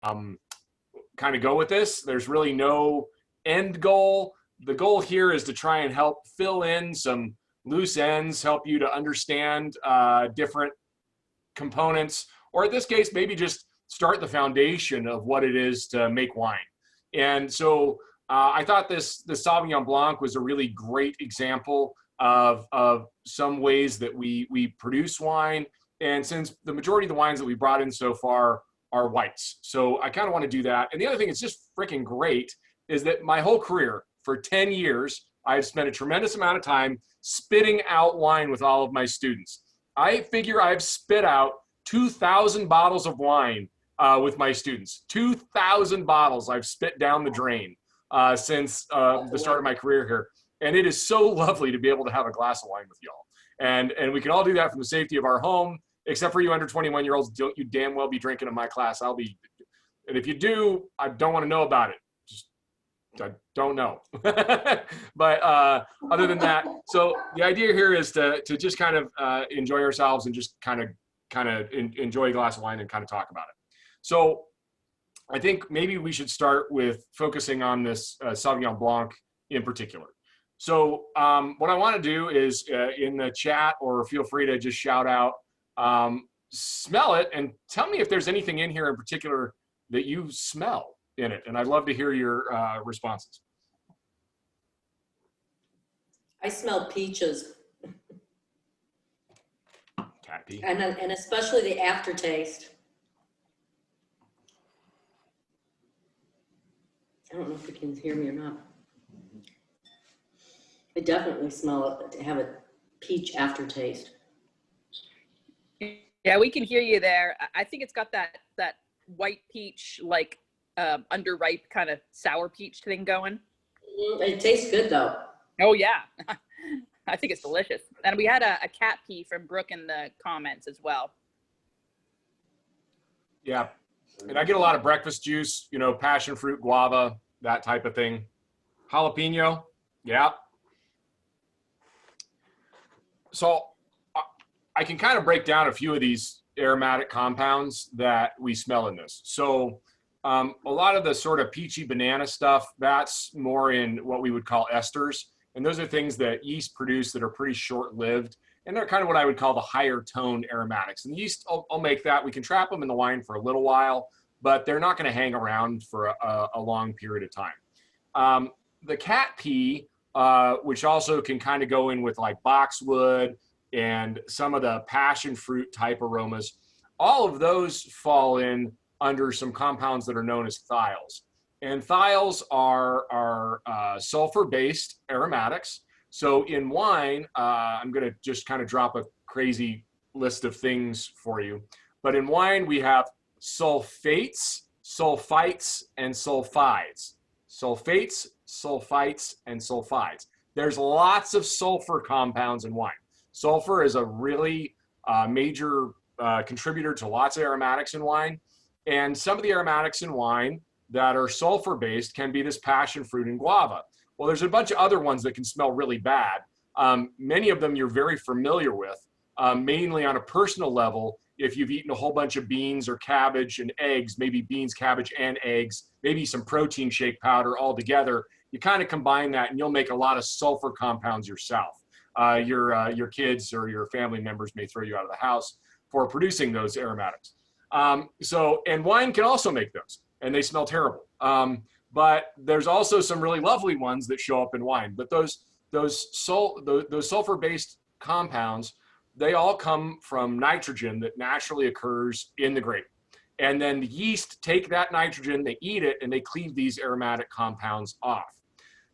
kind of go with this. There's really no end goal. The goal here is to try and help fill in some loose ends, help you to understand different components, or in this case, maybe just start the foundation of what it is to make wine. And so I thought this Sauvignon Blanc was a really great example of some ways that we produce wine. And since the majority of the wines that we brought in so far are whites, so I kind of want to do that. And the other thing that's just freaking great is that my whole career, for 10 years, I've spent a tremendous amount of time spitting out wine with all of my students. I figure I've spit out 2,000 bottles of wine with my students. 2,000 bottles I've spit down the drain since the start of my career here. And it is so lovely to be able to have a glass of wine with y'all. And we can all do that from the safety of our home, except for you under 21-year-olds. Don't you damn well be drinking in my class. And if you do, I don't want to know about it. I don't know. But other than that, so the idea here is to just kind of enjoy ourselves and just kind of enjoy a glass of wine and kind of talk about it. So I think maybe we should start with focusing on this Sauvignon Blanc in particular. So what I want to do is in the chat, or feel free to just shout out, smell it and tell me if there's anything in here in particular that you smell in it. And I'd love to hear your responses. I smell peaches. Cat pee. And especially the aftertaste. I don't know if you can hear me or not. I definitely smell it, to have a peach aftertaste. Yeah, we can hear you there. I think it's got that white peach, like underripe kind of sour peach thing going. It tastes good though. Oh yeah. I think it's delicious. And we had a cat pee from Brooke in the comments as well. Yeah. And I get a lot of breakfast juice, you know, passion fruit, guava, that type of thing. Jalapeno. Yeah. So I can kind of break down a few of these aromatic compounds that we smell in this. So a lot of the sort of peachy banana stuff, that's more in what we would call esters. And those are things that yeast produce that are pretty short-lived. And they're kind of what I would call the higher tone aromatics. And yeast, I'll make that. We can trap them in the wine for a little while, but they're not going to hang around for a long period of time. The cat pee, which also can kind of go in with like boxwood and some of the passion fruit type aromas, all of those fall in under some compounds that are known as thiols. And thiols are sulfur-based aromatics. So in wine, I'm going to just kind of drop a crazy list of things for you. But in wine, we have sulfates, sulfites, and sulfides. Sulfates, sulfites, and sulfides. There's lots of sulfur compounds in wine. Sulfur is a really major contributor to lots of aromatics in wine. And some of the aromatics in wine that are sulfur-based can be this passion fruit and guava. Well, there's a bunch of other ones that can smell really bad. Many of them you're very familiar with, mainly on a personal level. If you've eaten a whole bunch of beans or cabbage and eggs, maybe beans, cabbage, and eggs, maybe some protein shake powder all together, you kind of combine that and you'll make a lot of sulfur compounds yourself. Your kids or your family members may throw you out of the house for producing those aromatics. And wine can also make those, and they smell terrible. But there's also some really lovely ones that show up in wine. But those sulfur-based compounds, they all come from nitrogen that naturally occurs in the grape. And then the yeast take that nitrogen, they eat it, and they cleave these aromatic compounds off.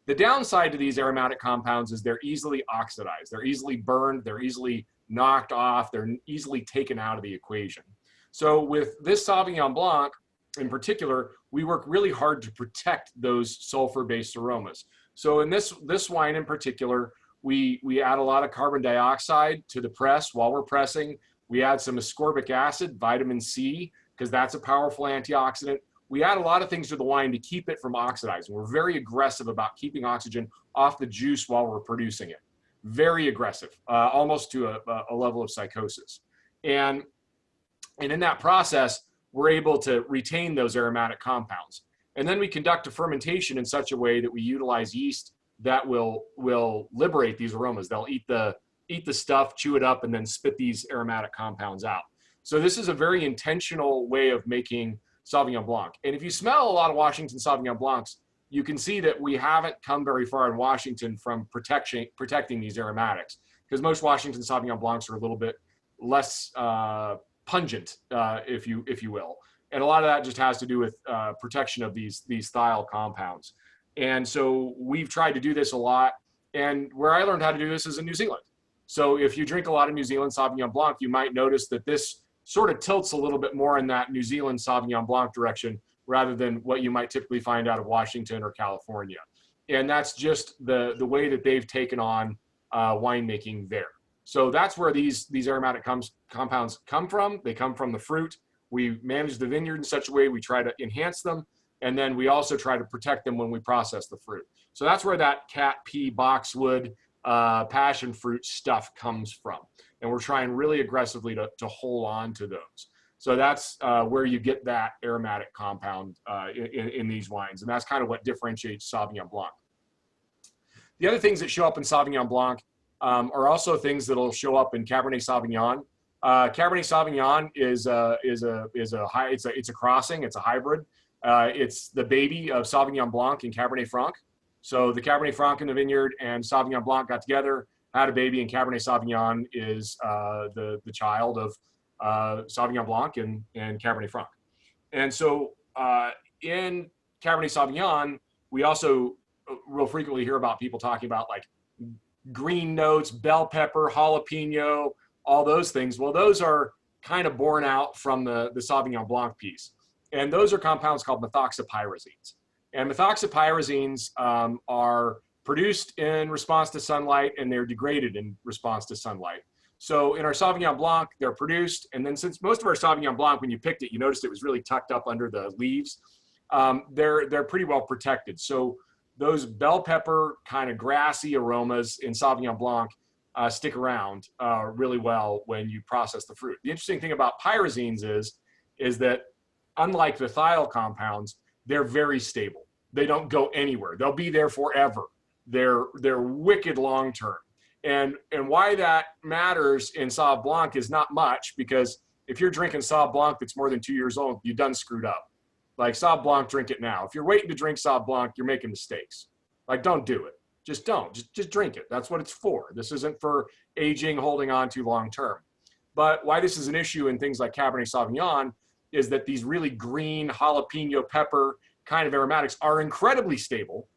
The downside to these aromatic compounds is they're easily oxidized. They're easily burned. They're easily knocked off. They're easily taken out of the equation. So with this Sauvignon Blanc in particular, we work really hard to protect those sulfur-based aromas. So in this wine in particular, we add a lot of carbon dioxide to the press while we're pressing. We add some ascorbic acid, vitamin C, because that's a powerful antioxidant. We add a lot of things to the wine to keep it from oxidizing. We're very aggressive about keeping oxygen off the juice while we're producing it. Very aggressive, almost to a level of psychosis. And in that process, we're able to retain those aromatic compounds. And then we conduct a fermentation in such a way that we utilize yeast that will liberate these aromas. They'll eat the stuff, chew it up, and then spit these aromatic compounds out. So this is a very intentional way of making Sauvignon Blanc. And if you smell a lot of Washington Sauvignon Blancs, you can see that we haven't come very far in Washington from protecting these aromatics, because most Washington Sauvignon Blancs are a little bit less pungent, if you will. And a lot of that just has to do with protection of these thiol compounds. And so we've tried to do this a lot. And where I learned how to do this is in New Zealand. So if you drink a lot of New Zealand Sauvignon Blanc, you might notice that this sort of tilts a little bit more in that New Zealand Sauvignon Blanc direction rather than what you might typically find out of Washington or California. And that's just the way that they've taken on winemaking there. So that's where these aromatic compounds come from. They come from the fruit. We manage the vineyard in such a way we try to enhance them. And then we also try to protect them when we process the fruit. So that's where that cat pea, boxwood, passion fruit stuff comes from. And we're trying really aggressively to hold on to those. So that's where you get that aromatic compound in these wines. And that's kind of what differentiates Sauvignon Blanc. The other things that show up in Sauvignon Blanc are also things that'll show up in Cabernet Sauvignon. Cabernet Sauvignon is a crossing. It's a hybrid. It's the baby of Sauvignon Blanc and Cabernet Franc. So the Cabernet Franc in the vineyard and Sauvignon Blanc got together, had a baby, and Cabernet Sauvignon is the child of Sauvignon Blanc and Cabernet Franc. And so in Cabernet Sauvignon, we also real frequently hear about people talking about like green notes, bell pepper, jalapeno, all those things. Well, those are kind of born out from the Sauvignon Blanc piece. And those are compounds called methoxypyrazines. And methoxypyrazines are produced in response to sunlight, and they're degraded in response to sunlight. So in our Sauvignon Blanc, they're produced, and then since most of our Sauvignon Blanc, when you picked it, you noticed it was really tucked up under the leaves, they're pretty well protected. So those bell pepper kind of grassy aromas in Sauvignon Blanc stick around really well when you process the fruit. The interesting thing about pyrazines is that unlike the thiol compounds, they're very stable. They don't go anywhere. They'll be there forever. They're wicked long-term. And why that matters in Sauv Blanc is not much, because if you're drinking Sauv Blanc that's more than 2 years old, you done screwed up. Like Sauv Blanc, drink it now. If you're waiting to drink Sauv Blanc, you're making mistakes. Like, don't do it. Just don't. Just drink it. That's what it's for. This isn't for aging, holding on to long-term. But why this is an issue in things like Cabernet Sauvignon is that these really green jalapeno pepper kind of aromatics are incredibly stable.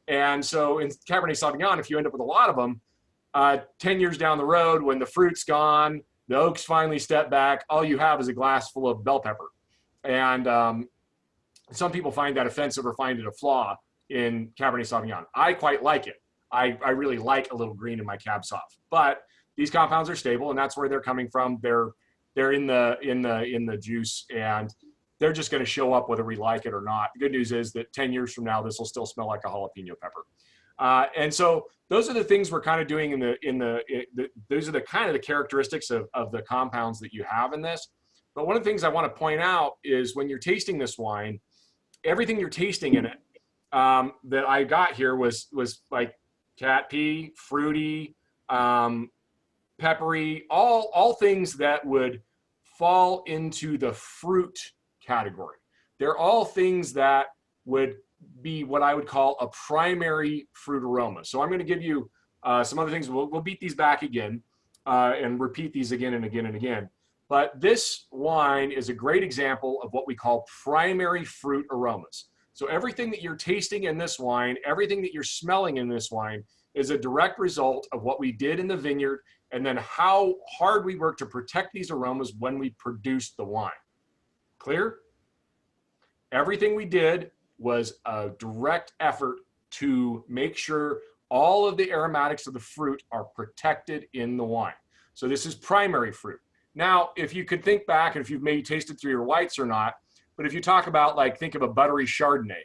And so in Cabernet Sauvignon, if you end up with a lot of them, 10 years down the road, when the fruit's gone, the oaks finally step back, all you have is a glass full of bell pepper. And some people find that offensive or find it a flaw in Cabernet Sauvignon. I quite like it. I really like a little green in my Cab Sauv. But these compounds are stable, and that's where they're coming from. They're in the juice, and they're just going to show up whether we like it or not. The good news is that 10 years from now, this will still smell like a jalapeno pepper. And so those are the things we're kind of doing those are the kind of the characteristics of the compounds that you have in this. But one of the things I want to point out is when you're tasting this wine, everything you're tasting in it that I got here was like cat pea, fruity, peppery, all things that would fall into the fruit category. They're all things that would be what I would call a primary fruit aroma. So I'm going to give you some other things. We'll beat these back again and repeat these again and again and again. But this wine is a great example of what we call primary fruit aromas. So everything that you're tasting in this wine, everything that you're smelling in this wine is a direct result of what we did in the vineyard and then how hard we worked to protect these aromas when we produced the wine. Clear? Everything we did was a direct effort to make sure all of the aromatics of the fruit are protected in the wine. So this is primary fruit. Now, if you could think back, and if you've maybe tasted through your whites or not, but if you talk about, like, think of a buttery Chardonnay.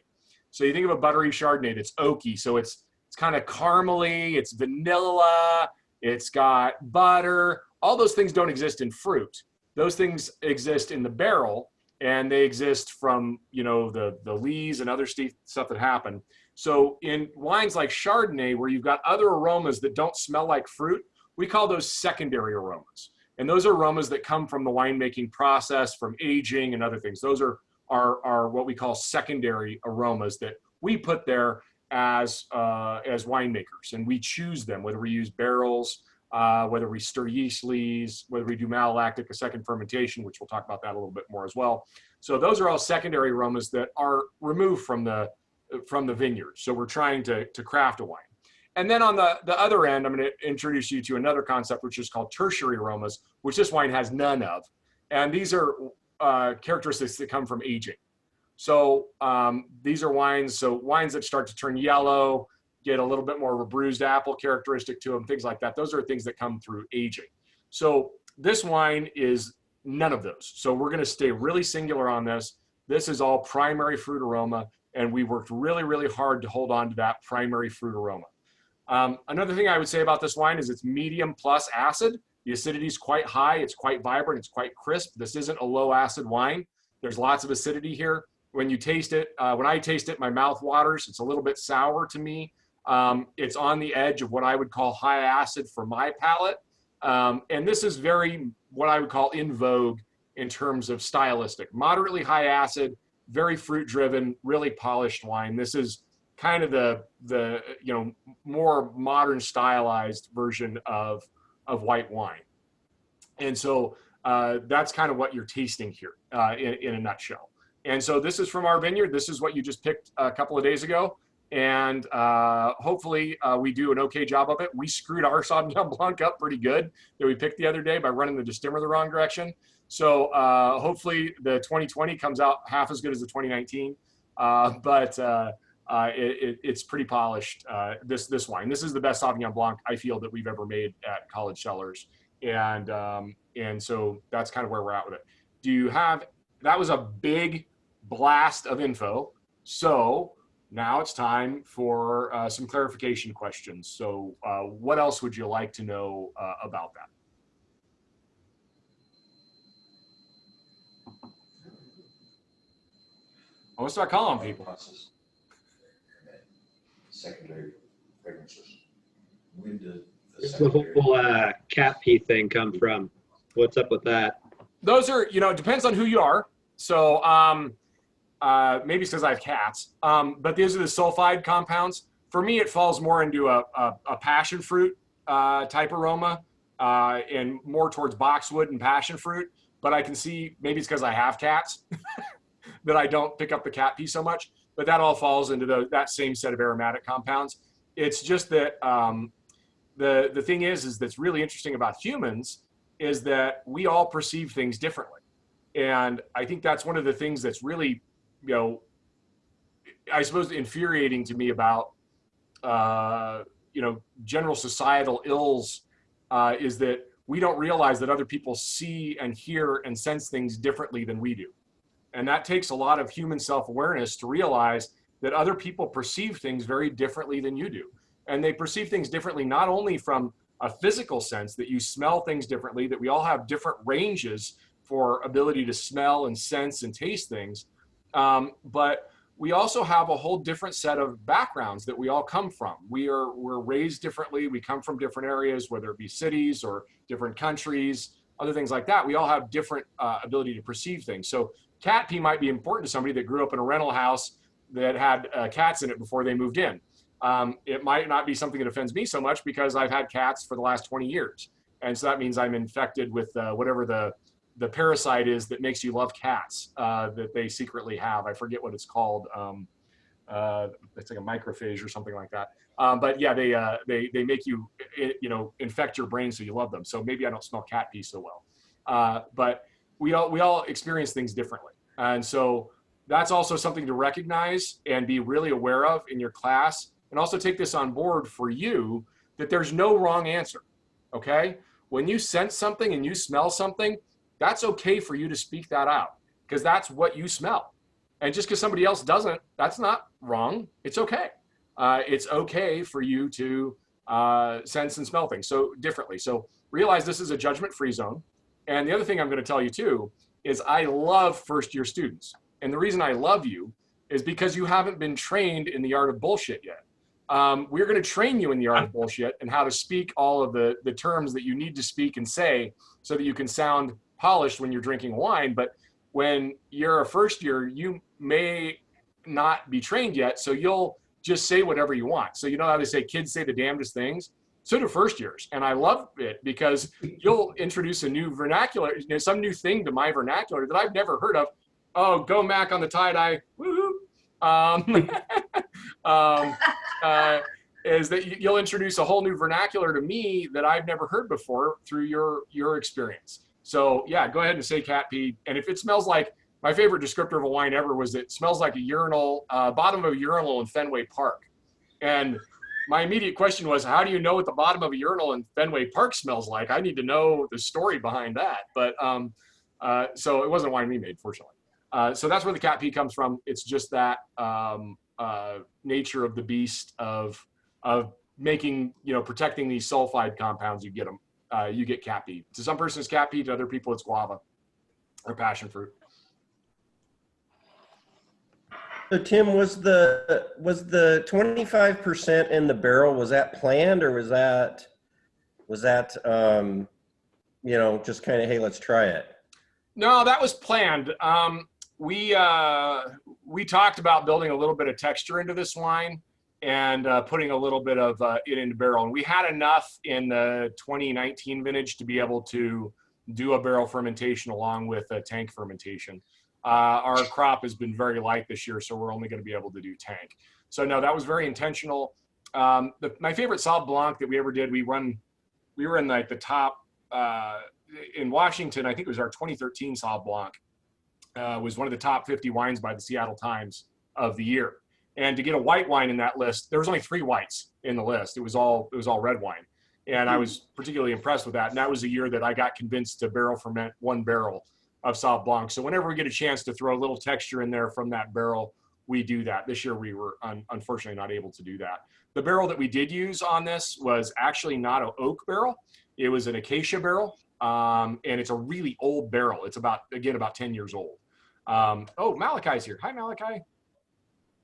So you think of a buttery Chardonnay that's oaky. So it's kind of caramely, it's vanilla, it's got butter. All those things don't exist in fruit. Those things exist in the barrel. and they exist from, you know, the lees and other stuff that happen. So in wines like Chardonnay, where you've got other aromas that don't smell like fruit, we call those secondary aromas. And those are aromas that come from the winemaking process, from aging and other things. Those are what we call secondary aromas that we put there as winemakers, and we choose them, whether we use barrels, whether we stir yeast lees, whether we do malolactic, a second fermentation, which we'll talk about that a little bit more as well. So those are all secondary aromas that are removed from the vineyard. So we're trying to craft a wine. And then on the other end, I'm going to introduce you to another concept, which is called tertiary aromas, which this wine has none of. And these are characteristics that come from aging. So these are wines that start to turn yellow, get a little bit more of a bruised apple characteristic to them, things like that. Those are things that come through aging. So this wine is none of those. So we're going to stay really singular on this. This is all primary fruit aroma, and we worked really, really hard to hold on to that primary fruit aroma. Another thing I would say about this wine is it's medium plus acid. The acidity is quite high. It's quite vibrant. It's quite crisp. This isn't a low acid wine. There's lots of acidity here. When you taste it, when I taste it, my mouth waters. It's a little bit sour to me. It's on the edge of what I would call high acid for my palate. And this is very what I would call in vogue in terms of stylistic. Moderately high acid, very fruit driven, really polished wine. This is kind of the you know, more modern stylized version of white wine. And so that's kind of what you're tasting here in a nutshell. And so this is from our vineyard. This is what you just picked a couple of days ago. And hopefully we do an okay job of it. We screwed our Sauvignon Blanc up pretty good that we picked the other day by running the distimmer the wrong direction. So hopefully the 2020 comes out half as good as the 2019. But it's pretty polished, this wine. This is the best Sauvignon Blanc I feel that we've ever made at College Cellars. And so that's kind of where we're at with it. That was a big blast of info. So now it's time for some clarification questions. So what else would you like to know about that? I'm gonna start calling people. Secondary fragrances. When did Where's the whole cat pee thing come from? What's up with that? Those are, you know, it depends on who you are. So maybe it's because I have cats, but these are the sulfide compounds. For me, it falls more into a passion fruit type aroma and more towards boxwood and passion fruit. But I can see maybe it's because I have cats that I don't pick up the cat pee so much. But that all falls into that same set of aromatic compounds. It's just that the thing is that's really interesting about humans is that we all perceive things differently. And I think that's one of the things that's really, you know, I suppose infuriating to me about, you know, general societal ills is that we don't realize that other people see and hear and sense things differently than we do. And that takes a lot of human self-awareness to realize that other people perceive things very differently than you do. And they perceive things differently, not only from a physical sense that you smell things differently, that we all have different ranges for ability to smell and sense and taste things. But we also have a whole different set of backgrounds that we all come from. We're raised differently. We come from different areas, whether it be cities or different countries, other things like that. We all have different ability to perceive things. So cat pee might be important to somebody that grew up in a rental house that had cats in it before they moved in. It might not be something that offends me so much because I've had cats for the last 20 years. And so that means I'm infected with whatever the parasite is that makes you love cats that they secretly have. I forget what it's called. It's like a microphage or something like that. But yeah, they make you, you know, infect your brain so you love them. So maybe I don't smell cat pee so well. But we all experience things differently. And so that's also something to recognize and be really aware of in your class. And also take this on board for you that there's no wrong answer, okay? When you sense something and you smell something, that's okay for you to speak that out because that's what you smell. And just because somebody else doesn't, that's not wrong. It's okay. It's okay for you to sense and smell things so differently. So realize this is a judgment-free zone. And the other thing I'm going to tell you too is I love first-year students. And the reason I love you is because you haven't been trained in the art of bullshit yet. We're going to train you in the art of bullshit and how to speak all of the terms that you need to speak and say so that you can sound polished when you're drinking wine. But when you're a first year, you may not be trained yet, so you'll just say whatever you want. So you know how they say kids say the damnedest things? So do first years. And I love it because you'll introduce a new vernacular, some new thing to my vernacular that I've never heard of. Oh, go Mac on the tie-dye, woohoo. Is that you'll introduce a whole new vernacular to me that I've never heard before through your experience. So yeah, go ahead and say cat pee. And if it smells like, my favorite descriptor of a wine ever was it smells like a urinal, bottom of a urinal in Fenway Park. And my immediate question was, how do you know what the bottom of a urinal in Fenway Park smells like? I need to know the story behind that. But so it wasn't a wine we made, fortunately. So that's where the cat pee comes from. It's just that nature of the beast of making, protecting these sulfide compounds. You get cat pee. To some persons, cat pee. To other people, it's guava or passion fruit. So Tim, was the 25% in the barrel, was that planned, or was that just kind of, hey, let's try it? No, that was planned. We talked about building a little bit of texture into this wine and putting a little bit of it into barrel. And we had enough in the 2019 vintage to be able to do a barrel fermentation along with a tank fermentation. Our crop has been very light this year, so we're only going to be able to do tank. So no, that was very intentional. My favorite Sauv Blanc that we ever did, we were in like the top, in Washington, I think it was our 2013 Sauv Blanc, was one of the top 50 wines by the Seattle Times of the year. And to get a white wine in that list, there was only 3 whites in the list. It was all red wine. And I was particularly impressed with that. And that was the year that I got convinced to barrel ferment 1 barrel of Sauv Blanc. So whenever we get a chance to throw a little texture in there from that barrel, we do that. This year we were unfortunately not able to do that. The barrel that we did use on this was actually not an oak barrel. It was an acacia barrel. And it's a really old barrel. It's about 10 years old. Oh, Malachi's here. Hi, Malachi.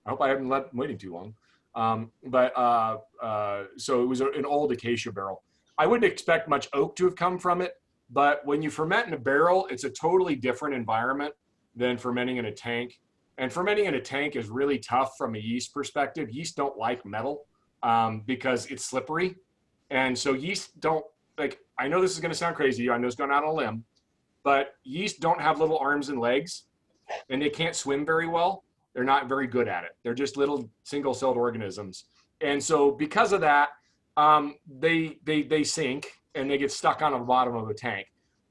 I hope I haven't left waiting too long. So it was an old acacia barrel. I wouldn't expect much oak to have come from it, but when you ferment in a barrel, it's a totally different environment than fermenting in a tank. And fermenting in a tank is really tough from a yeast perspective. Yeast don't like metal because it's slippery. And so yeast don't, I know this is going to sound crazy. I know it's going out on a limb, but yeast don't have little arms and legs, and they can't swim very well. They're not very good at it. They're just little single-celled organisms. And so because of that, they sink and they get stuck on the bottom of the tank.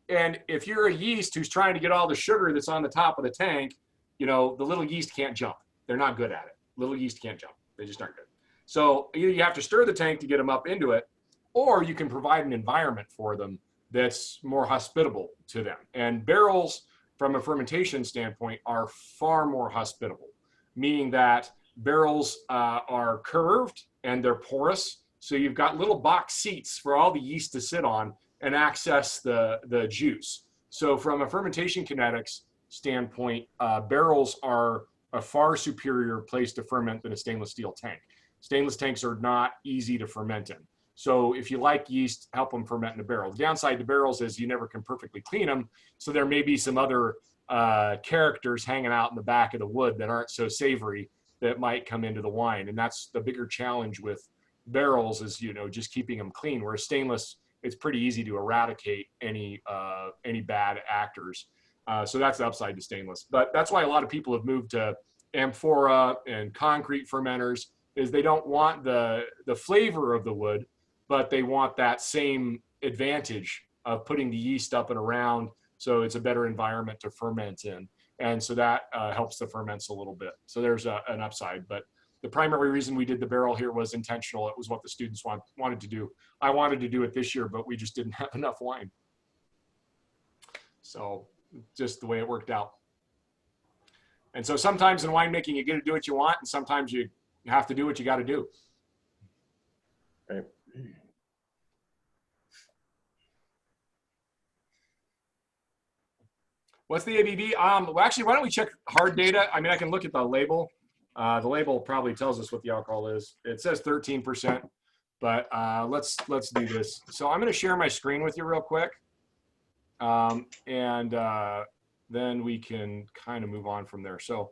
And if you're a yeast who's trying to get all the sugar that's on the top of the tank, the little yeast can't jump. They're not good at it. Little yeast can't jump. They just aren't good. So either you have to stir the tank to get them up into it, or you can provide an environment for them that's more hospitable to them. And barrels, from a fermentation standpoint, are far more hospitable, meaning that barrels are curved and they're porous. So you've got little box seats for all the yeast to sit on and access the juice. So from a fermentation kinetics standpoint, barrels are a far superior place to ferment than a stainless steel tank. Stainless tanks are not easy to ferment in. So if you like yeast, help them ferment in a barrel. The downside to barrels is you never can perfectly clean them. So there may be some other characters hanging out in the back of the wood that aren't so savory that might come into the wine. And that's the bigger challenge with barrels is, just keeping them clean. Whereas stainless, it's pretty easy to eradicate any bad actors. So that's the upside to stainless. But that's why a lot of people have moved to amphora and concrete fermenters, is they don't want the flavor of the wood, but they want that same advantage of putting the yeast up and around, so it's a better environment to ferment in. And so that helps the ferments a little bit. So there's an upside. But the primary reason we did the barrel here was intentional. It was what the students wanted to do. I wanted to do it this year, but we just didn't have enough wine. So just the way it worked out. And so sometimes in winemaking, you get to do what you want, and sometimes you have to do what you got to do. Right. What's the ABV? Well, actually, why don't we check hard data? I mean, I can look at the label. The label probably tells us what the alcohol is. It says 13%, but let's do this. So I'm going to share my screen with you real quick, and then we can kind of move on from there. So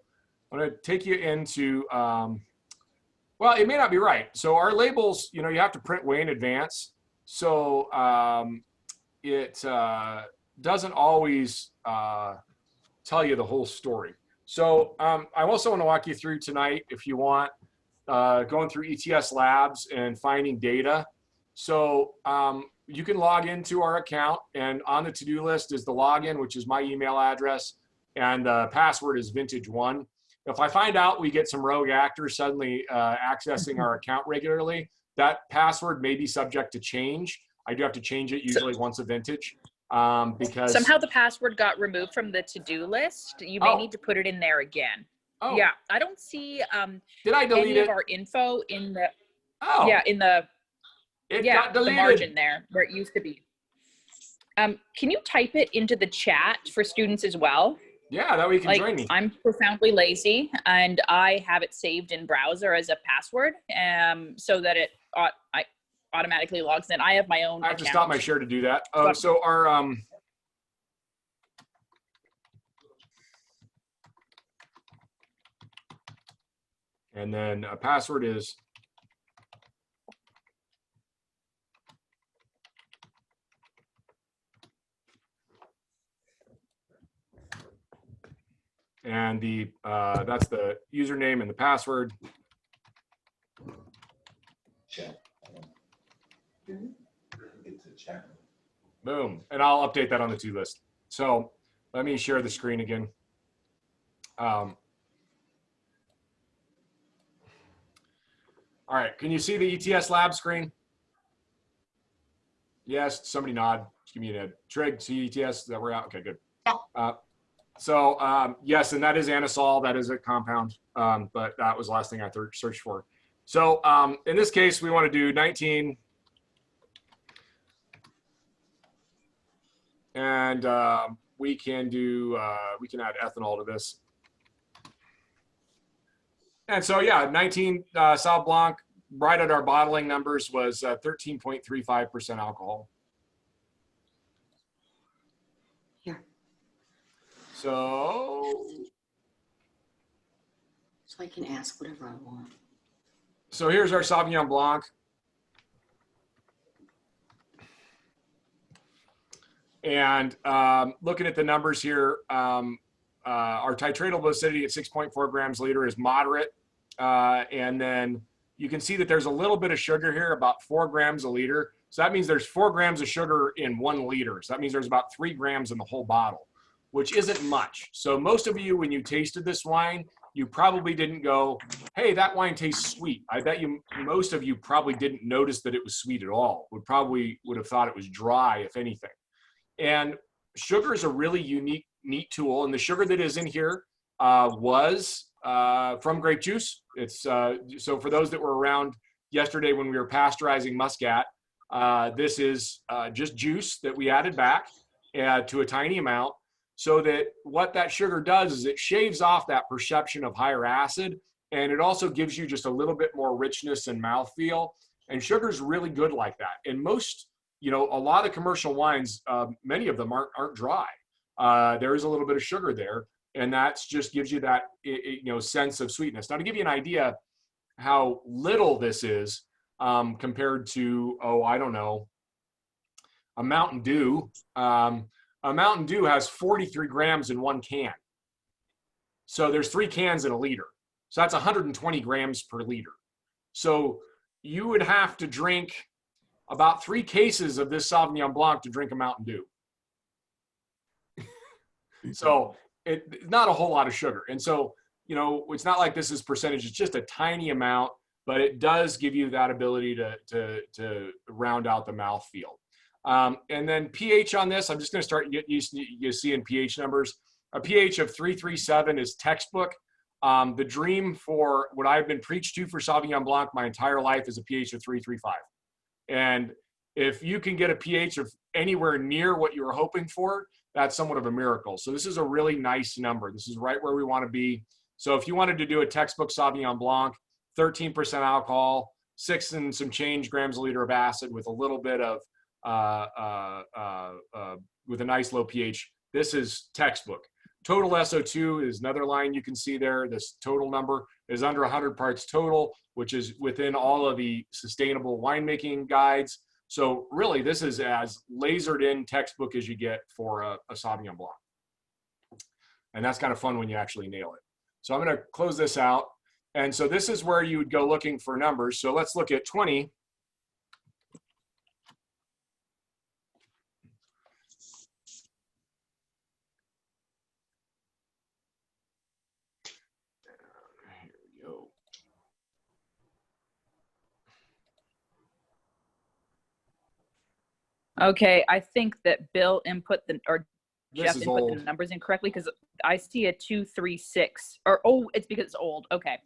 I'm going to take you into, well, it may not be right. So our labels, you know, you have to print way in advance. So it doesn't always tell you the whole story. So I also want to walk you through tonight, if you want, going through ETS labs and finding data. So you can log into our account, and on the to-do list is the login, which is my email address, and the password is vintage1. If I find out we get some rogue actors suddenly accessing our account regularly, that password may be subject to change. I do have to change it usually once a vintage. Because somehow the password got removed from the to-do list. You may need to put it in there again. Oh. Yeah, I don't see Did I delete any it? of our info in the It got the deleted. margin there where it used to be. Can you type it into the chat for students as well? Yeah, that way you can join me. I'm profoundly lazy, and I have it saved in browser as a password, so that it automatically logs in. I have my own I have account. to stop my share to do that. So our and then a password is and the that's the username and the password. Chat. Get to chat. Boom. And I'll update that on the to list. So let me share the screen again. All right. Can you see the ETS lab screen? Yes. Somebody nod. Just give me a Trig, see ETS that we're out. Okay, good. So yes, and that is anisole. That is a compound, but that was the last thing I searched for. So in this case, we want to do 19. And we can add ethanol to this. And so, yeah, 19 Sauv Blanc, right at our bottling numbers, was 13.35% alcohol. Here. So I can ask whatever I want. So here's our Sauvignon Blanc. And looking at the numbers here, our titratable acidity at 6.4 grams a liter is moderate. And then you can see that there's a little bit of sugar here, about 4 grams a liter. So that means there's 4 grams of sugar in 1 liter. So that means there's about 3 grams in the whole bottle, which isn't much. So most of you, when you tasted this wine, you probably didn't go, hey, that wine tastes sweet. I bet you most of you probably didn't notice that it was sweet at all. Would have thought it was dry, if anything. And sugar is a really unique, neat tool. And the sugar that is in here was from grape juice. It's so for those that were around yesterday when we were pasteurizing Muscat, this is just juice that we added back to a tiny amount, so that what that sugar does is it shaves off that perception of higher acid, and it also gives you just a little bit more richness and mouthfeel. And sugar is really good like that. And most, a lot of commercial wines, many of them aren't dry. There is a little bit of sugar there, and that just gives you that sense of sweetness. Now, to give you an idea how little this is compared to, I don't know, a Mountain Dew. A Mountain Dew has 43 grams in 1 can. So there's 3 cans in a liter. So that's 120 grams per liter. So you would have to drink about 3 cases of this Sauvignon Blanc to drink a Mountain Dew. So it's not a whole lot of sugar. And so, it's not like this is percentage, it's just a tiny amount, but it does give you that ability to round out the mouthfeel. And then pH on this, I'm just going to start you seeing pH numbers. A pH of 3.37 is textbook. The dream for what I've been preached to for Sauvignon Blanc my entire life is a pH of 3.35. And if you can get a pH of anywhere near what you were hoping for, that's somewhat of a miracle. So this is a really nice number. This is right where we want to be. So if you wanted to do a textbook Sauvignon Blanc, 13% alcohol, 6 and some change grams a liter of acid with a little bit of, with a nice low pH, this is textbook. Total SO2 is another line you can see there. This total number is under 100 parts total, which is within all of the sustainable winemaking guides. So really, this is as lasered in textbook as you get for a Sauvignon Blanc. And that's kind of fun when you actually nail it. So I'm going to close this out. And so this is where you would go looking for numbers. So let's look at 20. Okay, I think that Bill input or This Jeff is input old. the numbers incorrectly because I see a 236 or, oh, it's because it's old. Okay.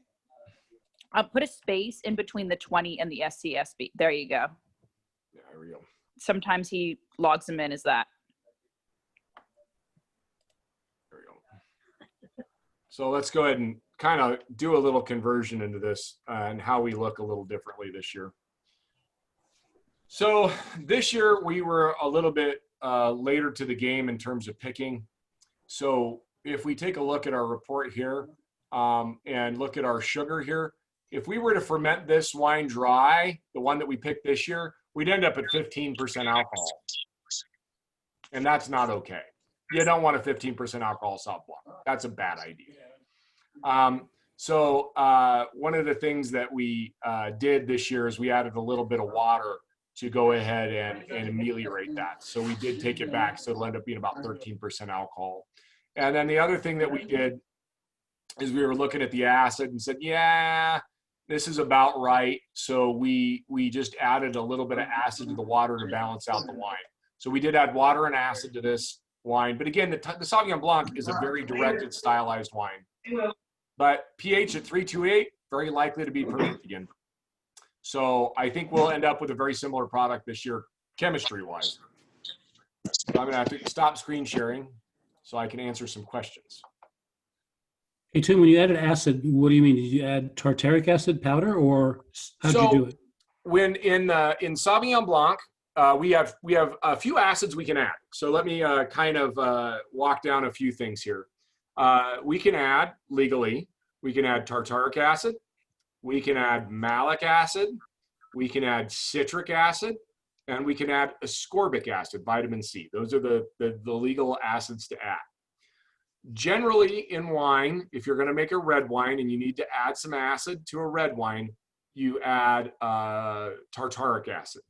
I'll put a space in between the 20 and the SCSB. There you go. Yeah, there we go. Sometimes he logs them in as that. There we go. So let's go ahead and kind of do a little conversion into this and how we look a little differently this year. So this year we were a little bit later to the game in terms of picking. So if we take a look at our report here and look at our sugar here, if we were to ferment this wine dry, the one that we picked this year, we'd end up at 15% alcohol. And that's not okay. You don't want a 15% alcohol Sauv Blanc. That's a bad idea. So one of the things that we did this year is we added a little bit of water to go ahead and ameliorate that. So we did take it back. So it'll end up being about 13% alcohol. And then the other thing that we did is we were looking at the acid and said, yeah, this is about right. So we just added a little bit of acid to the water to balance out the wine. So we did add water and acid to this wine. But again, the Sauvignon Blanc is a very directed, stylized wine. But pH at 328, very likely to be perfect again. So I think we'll end up with a very similar product this year, chemistry-wise. So I'm going to have to stop screen sharing so I can answer some questions. Hey, Tim, when you added acid, what do you mean? Did you add tartaric acid powder, or how'd you do it? When in Sauvignon Blanc, we have a few acids we can add. So let me kind of walk down a few things here. We can add, legally, we can add tartaric acid. We can add malic acid, we can add citric acid, and we can add ascorbic acid, vitamin C. Those are the legal acids to add. Generally in wine, if you're going to make a red wine and you need to add some acid to a red wine, you add tartaric acid.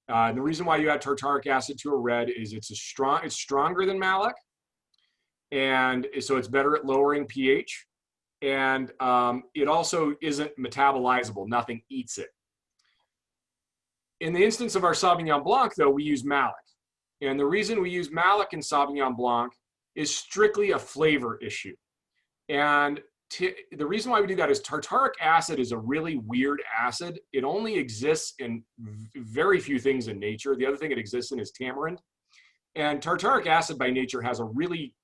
And the reason why you add tartaric acid to a red is it's stronger than malic, and so it's better at lowering pH. And it also isn't metabolizable. Nothing eats it. In the instance of our Sauvignon Blanc, though, we use malic. And the reason we use malic in Sauvignon Blanc is strictly a flavor issue. And the reason why we do that is tartaric acid is a really weird acid. It only exists in very few things in nature. The other thing it exists in is tamarind. And tartaric acid by nature has a really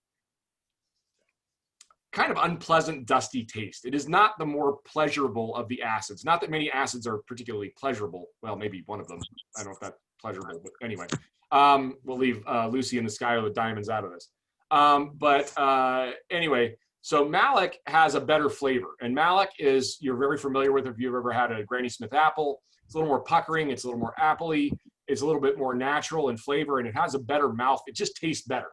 kind of unpleasant, dusty taste. It is not the more pleasurable of the acids. Not that many acids are particularly pleasurable. Well, maybe one of them. I don't know if that's pleasurable, but anyway. We'll leave Lucy in the Sky with Diamonds out of this. Anyway, so malic has a better flavor. And malic is, you're very familiar with if you've ever had a Granny Smith apple. It's a little more puckering. It's a little more appley. It's a little bit more natural in flavor, and it has a better mouth. It just tastes better.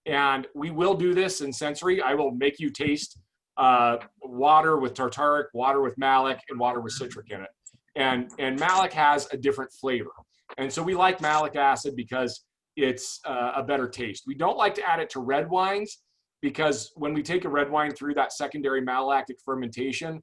And we will do this in sensory. I will make you taste water with tartaric, water with malic, and water with citric in it. And malic has a different flavor. And so we like malic acid because it's a better taste. We don't like to add it to red wines because when we take a red wine through that secondary malolactic fermentation,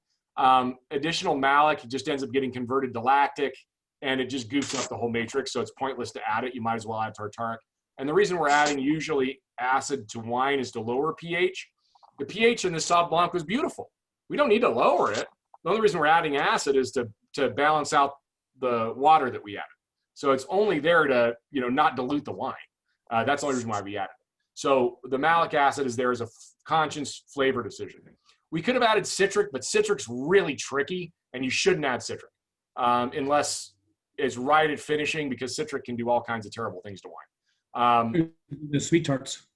additional malic just ends up getting converted to lactic, and it just goofs up the whole matrix. So it's pointless to add it. You might as well add tartaric. And the reason we're adding usually acid to wine is to lower pH. The pH in the Sauv Blanc was beautiful. We don't need to lower it. The only reason we're adding acid is to balance out the water that we added. So it's only there to, not dilute the wine. That's the only reason why we added it. So the malic acid is there as a conscious flavor decision. We could have added citric, but citric's really tricky, and you shouldn't add citric unless it's right at finishing, because citric can do all kinds of terrible things to wine. The sweet tarts.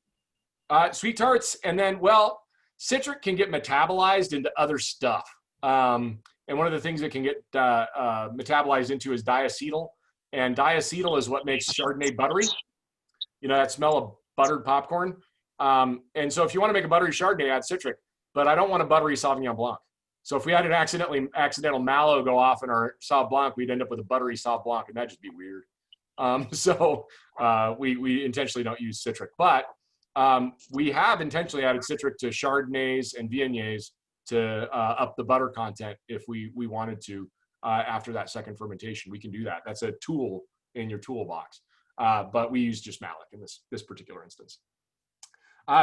Sweet tarts, and then, well, citric can get metabolized into other stuff. And one of the things that can get metabolized into is diacetyl. And diacetyl is what makes Chardonnay buttery. You know, that smell of buttered popcorn. And so if you want to make a buttery Chardonnay, add citric. But I don't want a buttery Sauvignon Blanc. So if we had an accidental mallow go off in our Sauv Blanc, we'd end up with a buttery Sauv Blanc, and that'd just be weird. We intentionally don't use citric. But we have intentionally added citric to Chardonnays and Viogniers to up the butter content if we wanted to after that second fermentation. We can do that. That's a tool in your toolbox. But we use just malic in this particular instance.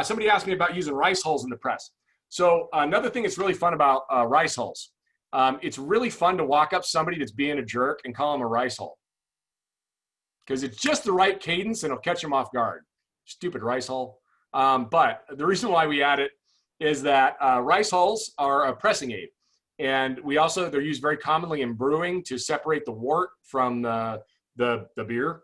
Somebody asked me about using rice hulls in the press. So another thing that's really fun about rice hulls, it's really fun to walk up somebody that's being a jerk and call them a rice hull, because it's just the right cadence and it'll catch them off guard. Stupid rice hull. But the reason why we add it is that rice hulls are a pressing aid. And they're used very commonly in brewing to separate the wort from the beer.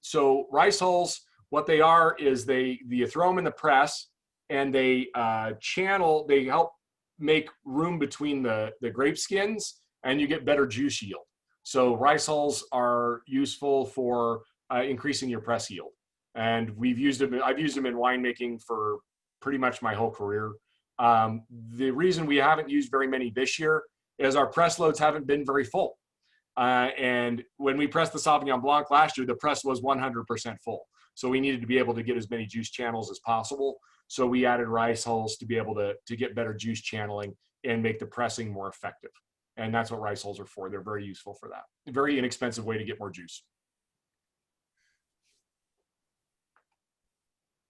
So rice hulls, what they are is you throw them in the press, and they help make room between the grape skins, and you get better juice yield. So rice hulls are useful for increasing your press yield. And I've used them in winemaking for pretty much my whole career. The reason we haven't used very many this year is our press loads haven't been very full. And when we pressed the Sauvignon Blanc last year, the press was 100% full. So we needed to be able to get as many juice channels as possible. So we added rice hulls to be able to get better juice channeling and make the pressing more effective. And that's what rice hulls are for. They're very useful for that. A very inexpensive way to get more juice.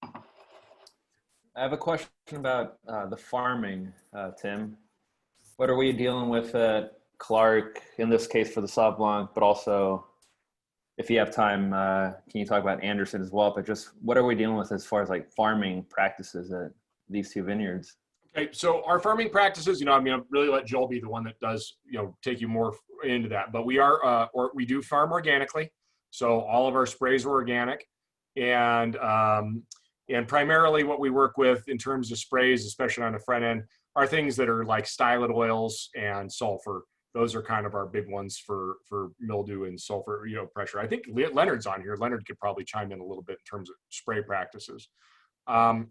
I have a question about the farming, Tim. What are we dealing with at Clark, in this case for the Sauv Blanc, but also, if you have time, can you talk about Anderson as well? But just what are we dealing with as far as like farming practices at these two vineyards? Okay, so our farming practices, I'm going to really let Joel be the one that does, take you more into that. But we do farm organically. So all of our sprays are organic. And primarily what we work with in terms of sprays, especially on the front end, are things that are like stylet oils and sulfur. Those are kind of our big ones for mildew and sulfur, pressure. I think Leonard's on here. Leonard could probably chime in a little bit in terms of spray practices. And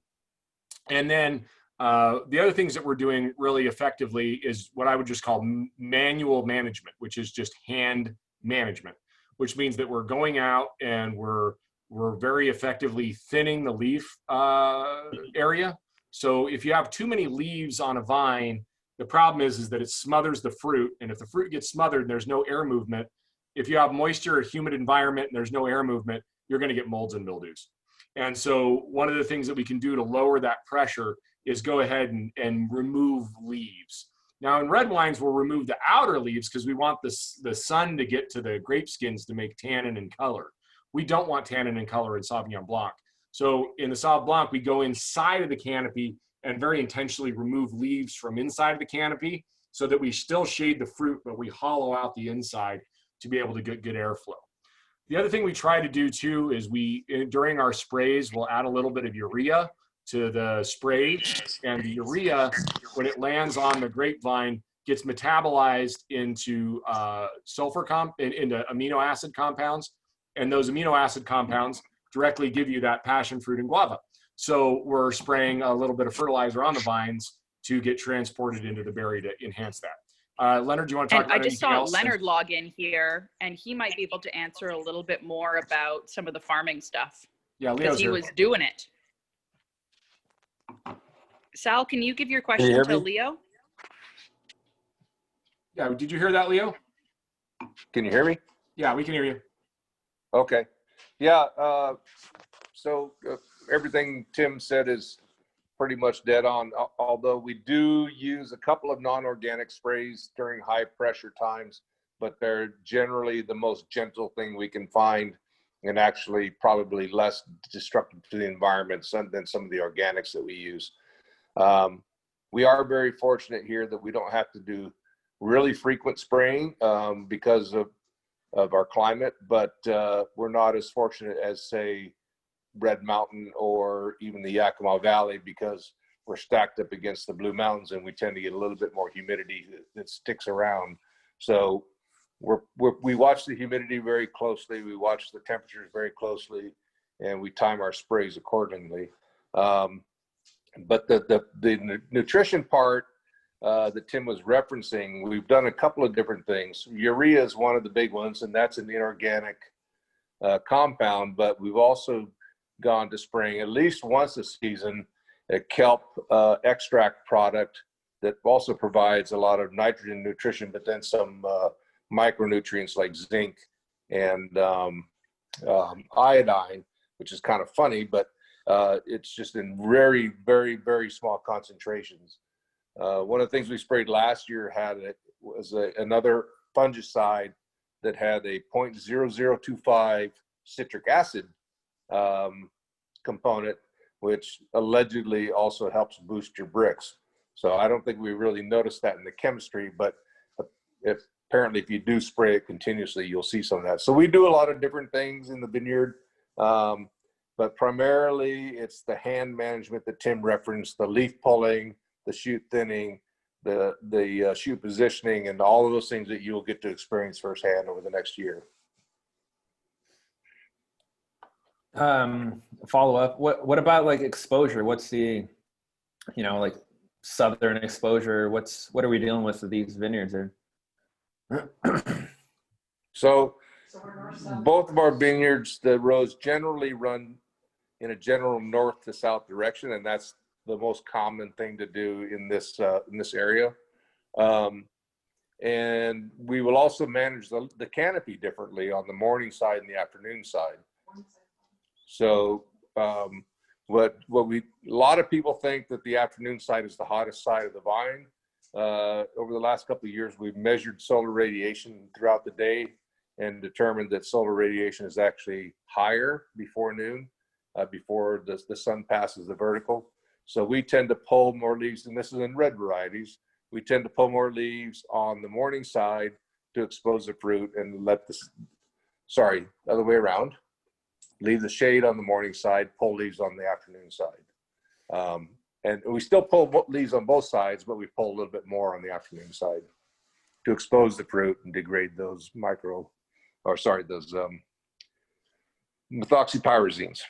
then the other things that we're doing really effectively is what I would just call manual management, which is just hand management, which means that we're going out and we're very effectively thinning the leaf area. So if you have too many leaves on a vine, the problem is that it smothers the fruit. And if the fruit gets smothered and there's no air movement, if you have moisture or humid environment and there's no air movement, you're going to get molds and mildews. And so one of the things that we can do to lower that pressure is go ahead and remove leaves. Now in red wines, we'll remove the outer leaves because we want the sun to get to the grape skins to make tannin and color. We don't want tannin and color in Sauvignon Blanc. So in the Sauv Blanc, we go inside of the canopy and very intentionally remove leaves from inside of the canopy so that we still shade the fruit, but we hollow out the inside to be able to get good airflow. The other thing we try to do too is during our sprays, we'll add a little bit of urea to the spray, and the urea, when it lands on the grapevine, gets metabolized into into amino acid compounds, and those amino acid compounds directly give you that passion fruit and guava. So we're spraying a little bit of fertilizer on the vines to get transported into the berry to enhance that. Leonard, do you want to talk about anything else? I just saw Leonard log in here, and he might be able to answer a little bit more about some of the farming stuff. Yeah, because he was doing it. Sal, can you give your question to Leo? Yeah, did you hear that, Leo? Can you hear me? Yeah, we can hear you. Okay. Yeah. So everything Tim said is pretty much dead on, although we do use a couple of non-organic sprays during high pressure times, but they're generally the most gentle thing we can find. and actually probably less destructive to the environment than some of the organics that we use. We are very fortunate here that we don't have to do really frequent spraying because of our climate, but we're not as fortunate as, say, Red Mountain or even the Yakima Valley, because we're stacked up against the Blue Mountains and we tend to get a little bit more humidity that sticks around. So we watch the humidity very closely, we watch the temperatures very closely, and we time our sprays accordingly. But the nutrition part that Tim was referencing, we've done a couple of different things. Urea is one of the big ones, and that's an inorganic compound, but we've also gone to spraying at least once a season a kelp extract product that also provides a lot of nitrogen nutrition, but then some micronutrients like zinc and iodine, which is kind of funny, but it's just in very, very, very small concentrations. One of the things we sprayed last year was another fungicide that had a 0.0025 citric acid component, which allegedly also helps boost your bricks. So I don't think we really noticed that in the chemistry, but apparently if you do spray it continuously, you'll see some of that. So we do a lot of different things in the vineyard, but primarily it's the hand management that Tim referenced, the leaf pulling, the shoot thinning, the shoot positioning, and all of those things that you'll get to experience firsthand over the next year. Follow up. What about like exposure? What's the, like southern exposure? What are we dealing with these vineyards there? So both of our vineyards, the rows generally run in a general north to south direction, and that's the most common thing to do in this area. And we will also manage the canopy differently on the morning side and the afternoon side. So a lot of people think that the afternoon side is the hottest side of the vine. Over the last couple of years, we've measured solar radiation throughout the day and determined that solar radiation is actually higher before noon, before the sun passes the vertical. So we tend to pull more leaves, and this is in red varieties. We tend to pull more leaves on the morning side to expose the fruit and other way around. Leave the shade on the morning side, pull leaves on the afternoon side. And we still pull leaves on both sides, but we pull a little bit more on the afternoon side to expose the fruit and degrade those methoxypyrazines.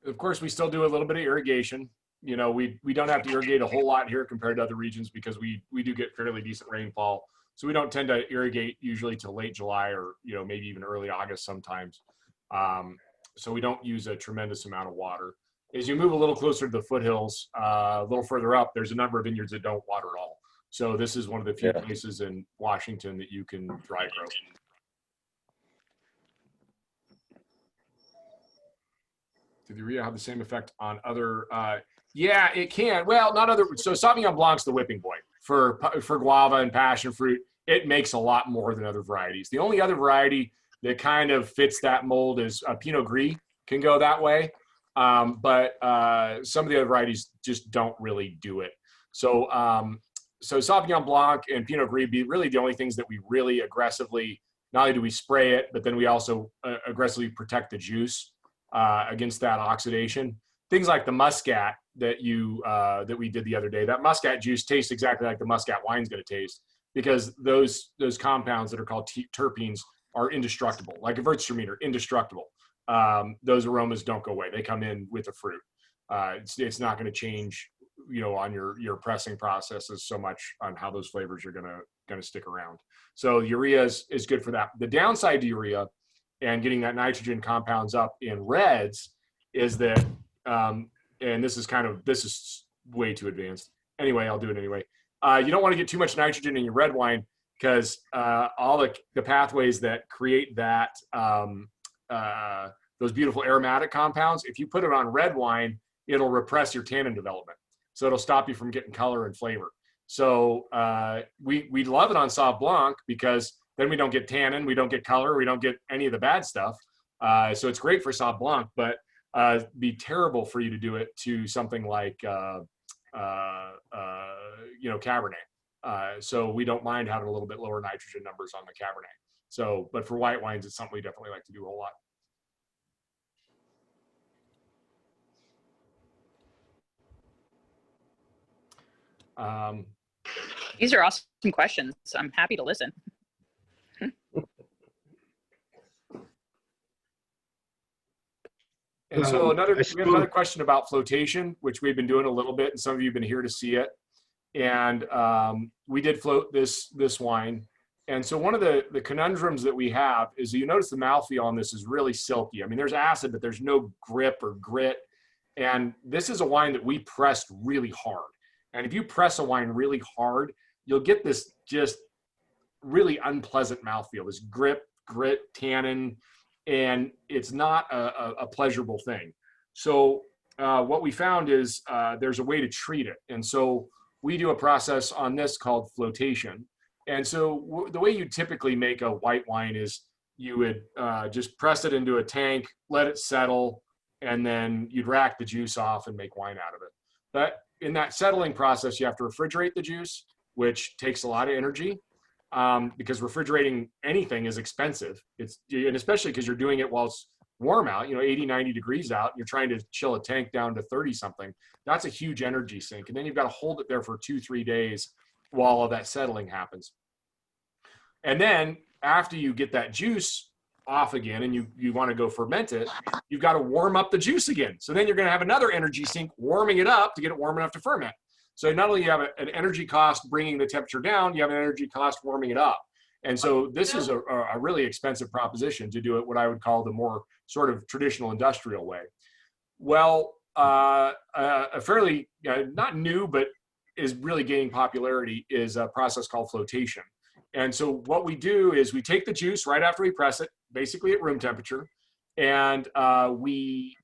Of course, we still do a little bit of irrigation. We don't have to irrigate a whole lot here compared to other regions because we do get fairly decent rainfall. So we don't tend to irrigate usually till late July or, maybe even early August sometimes. So we don't use a tremendous amount of water. As you move a little closer to the foothills, a little further up, there's a number of vineyards that don't water at all. So this is one of the few places in Washington that you can dry grow. Did the urea have the same effect on other? Yeah, it can. Well, not other. So Sauvignon Blanc's the whipping boy for guava and passion fruit. It makes a lot more than other varieties. The only other variety that kind of fits that mold is Pinot Gris can go that way. But some of the other varieties just don't really do it. So Sauvignon Blanc and Pinot Gris be really the only things that we really aggressively, not only do we spray it, but then we also aggressively protect the juice against that oxidation. Things like the Muscat that we did the other day, that Muscat juice tastes exactly like the Muscat wine's going to taste because those compounds that are called terpenes are indestructible, like a Gewürztraminer, indestructible. Those aromas don't go away. They come in with the fruit. It's not going to change, on your pressing processes so much on how those flavors are going to stick around. So urea is good for that. The downside to urea and getting that nitrogen compounds up in reds is that, and this is way too advanced. Anyway, I'll do it anyway. You don't want to get too much nitrogen in your red wine because all the pathways that create that those beautiful aromatic compounds, if you put it on red wine, it'll repress your tannin development. So it'll stop you from getting color and flavor. So we love it on Sauv Blanc because then we don't get tannin, we don't get color, we don't get any of the bad stuff. So it's great for Sauv Blanc, but be terrible for you to do it to something like Cabernet. So we don't mind having a little bit lower nitrogen numbers on the Cabernet. So, but for white wines, it's something we definitely like to do a whole lot. These are awesome questions. I'm happy to listen. And so we have suppose- another question about flotation, which we've been doing a little bit, and some of you have been here to see it. And we did float this wine. And so one of the conundrums that we have is you notice the mouthfeel on this is really silky. I mean, there's acid, but there's no grip or grit. And this is a wine that we pressed really hard. And if you press a wine really hard, you'll get this just really unpleasant mouthfeel, this grip, grit, tannin, and it's not a pleasurable thing. So what we found is there's a way to treat it. And so we do a process on this called flotation. And so the way you typically make a white wine is you would just press it into a tank, let it settle, and then you'd rack the juice off and make wine out of it. But in that settling process, you have to refrigerate the juice, which takes a lot of energy because refrigerating anything is expensive. And especially because you're doing it while it's warm out, 80, 90 degrees out, and you're trying to chill a tank down to 30 something. That's a huge energy sink. And then you've got to hold it there for 2-3 days while all that settling happens. And then after you get that juice off again and you want to go ferment it, you've got to warm up the juice again. So then you're going to have another energy sink warming it up to get it warm enough to ferment. So not only you have an energy cost bringing the temperature down, you have an energy cost warming it up. And so this is a really expensive proposition to do it what I would call the more sort of traditional industrial way. Well, a fairly, not new, but is really gaining popularity is a process called flotation. And so what we do is we take the juice right after we press it, basically at room temperature, and we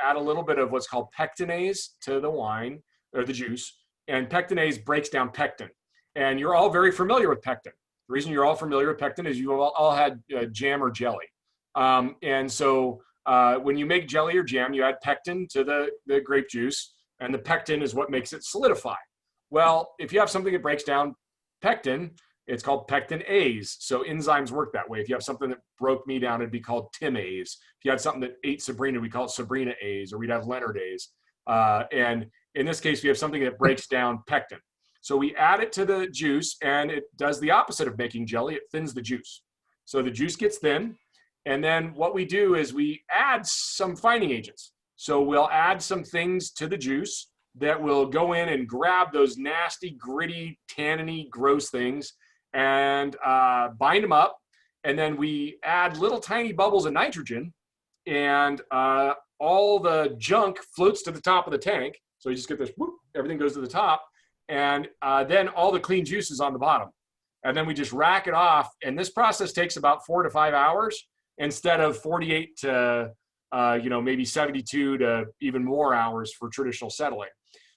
add a little bit of what's called pectinase to the wine or the juice, and pectinase breaks down pectin. And you're all very familiar with pectin. The reason you're all familiar with pectin is you all had jam or jelly. And so when you make jelly or jam, you add pectin to the grape juice, and the pectin is what makes it solidify. Well, if you have something that breaks down pectin, it's called pectinase. So enzymes work that way. If you have something that broke me down, it'd be called timase. If you had something that ate Sabrina, we call it Sabrinaase, or we'd have Leonardase. And in this case, we have something that breaks down pectin. So we add it to the juice, and it does the opposite of making jelly. It thins the juice. So the juice gets thin. And then what we do is we add some fining agents. So we'll add some things to the juice that will go in and grab those nasty, gritty, tanniny, gross things and bind them up. And then we add little tiny bubbles of nitrogen, and all the junk floats to the top of the tank. So you just get this, whoop, everything goes to the top. And then all the clean juice is on the bottom. And then we just rack it off. And this process takes about 4 to 5 hours instead of 48 to maybe 72 to even more hours for traditional settling.